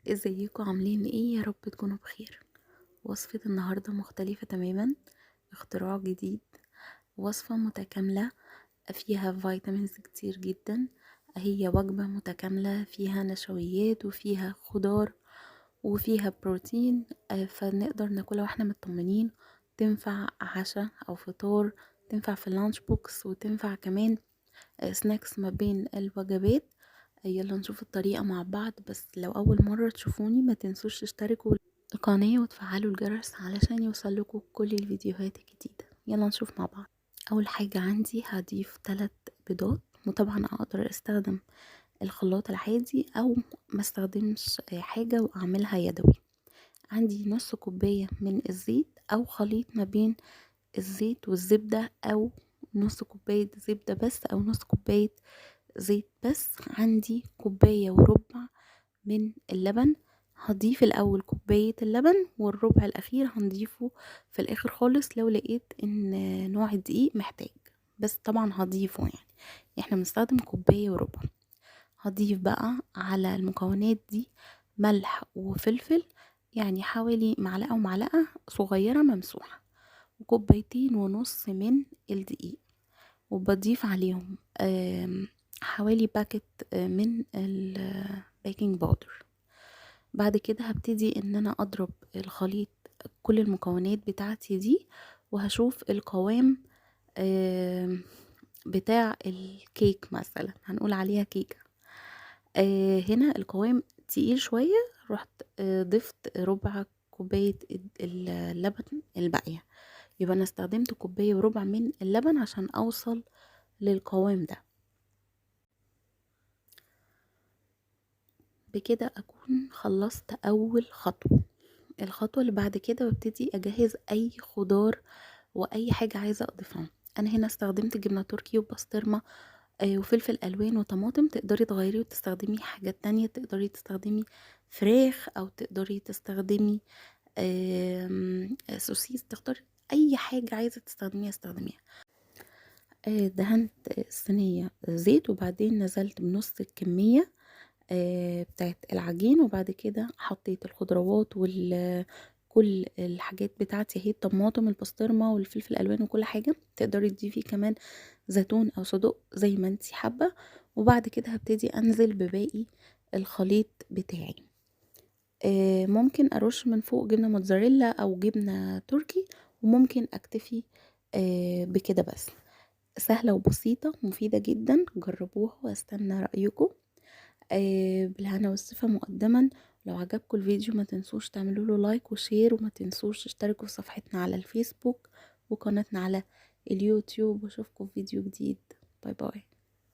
ازيكم عاملين ايه؟ يا رب تكونوا بخير. وصفة النهاردة مختلفة تماما، اختراع جديد، وصفة متكاملة فيها فيتامينز كتير جدا. هي وجبة متكاملة فيها نشويات وفيها خضار وفيها بروتين، فنقدر ناكلها واحنا مطمنين. تنفع عشاء او فطار، تنفع في اللانش بوكس، وتنفع كمان سناكس ما بين الوجبات. يلا نشوف الطريقة مع بعض. بس لو أول مرة تشوفوني ما تنسوش تشتركوا القناة وتفعلوا الجرس علشان يوصلكوا كل الفيديوهات الجديدة. يلا نشوف مع بعض. أول حاجة عندي هضيف 3 بيضات، وطبعا أقدر استخدم الخلاط العادي أو ما استخدمش حاجة وأعملها يدوي. عندي نص كوباية من الزيت أو خليط ما بين الزيت والزبدة، أو نص كوباية زبدة بس أو نص كوباية زيت بس. عندي كوباية وربع من اللبن. هضيف الاول كوباية اللبن، والربع الاخير هنضيفه في الاخر خالص لو لقيت ان نوع الدقيق محتاج. بس طبعا هضيفه، يعني احنا بنستخدم كوباية وربع. هضيف بقى على المكونات دي ملح وفلفل، يعني حوالي معلقة ومعلقة صغيرة ممسوحة، وكوبايتين ونص من الدقيق. وبضيف عليهم حوالي باكت من البيكنج باودر. بعد كده هبتدي ان انا اضرب الخليط، كل المكونات بتاعتي دي، وهشوف القوام بتاع الكيك. مثلا هنقول عليها كيكة. هنا القوام تقيل شوية، رحت ضفت ربع كوباية اللبن الباقية. يبقى انا استخدمت كوباية وربع من اللبن عشان اوصل للقوام ده. بكده اكون خلصت اول خطوة. الخطوة اللي بعد كده ببتدي اجهز اي خضار واي حاجة عايزة اضيفها. انا هنا استخدمت جبنة تركي وبسطرمة وفلفل الوان وطماطم. تقدري تغيري وتستخدمي حاجات تانية، تقدري تستخدمي فراخ او تقدري تستخدمي سوسيس. تختاري اي حاجة عايزة تستخدميها استخدميها. دهنت الصينية زيت، وبعدين نزلت بنص الكمية بتاعت العجين، وبعد كده حطيت الخضروات كل الحاجات بتاعتي اهي، الطماطم البسطرمة والفلفل الالوان وكل حاجة. تقدري تضيفي كمان زيتون او صدق زي ما انتي حابة. وبعد كده هبتدي انزل بباقي الخليط بتاعي. ممكن ارش من فوق جبنة موتزاريلا او جبنة تركي، وممكن اكتفي بكده بس. سهلة وبسيطة ومفيدة جدا، جربوها واستنى رأيكم. بالهنا والشفا مقدما. لو عجبكم الفيديو ما تنسوش تعملوا له لايك وشير، وما تنسوش تشتركوا في صفحتنا على الفيسبوك وقناتنا على اليوتيوب. واشوفكم في فيديو جديد. باي باي.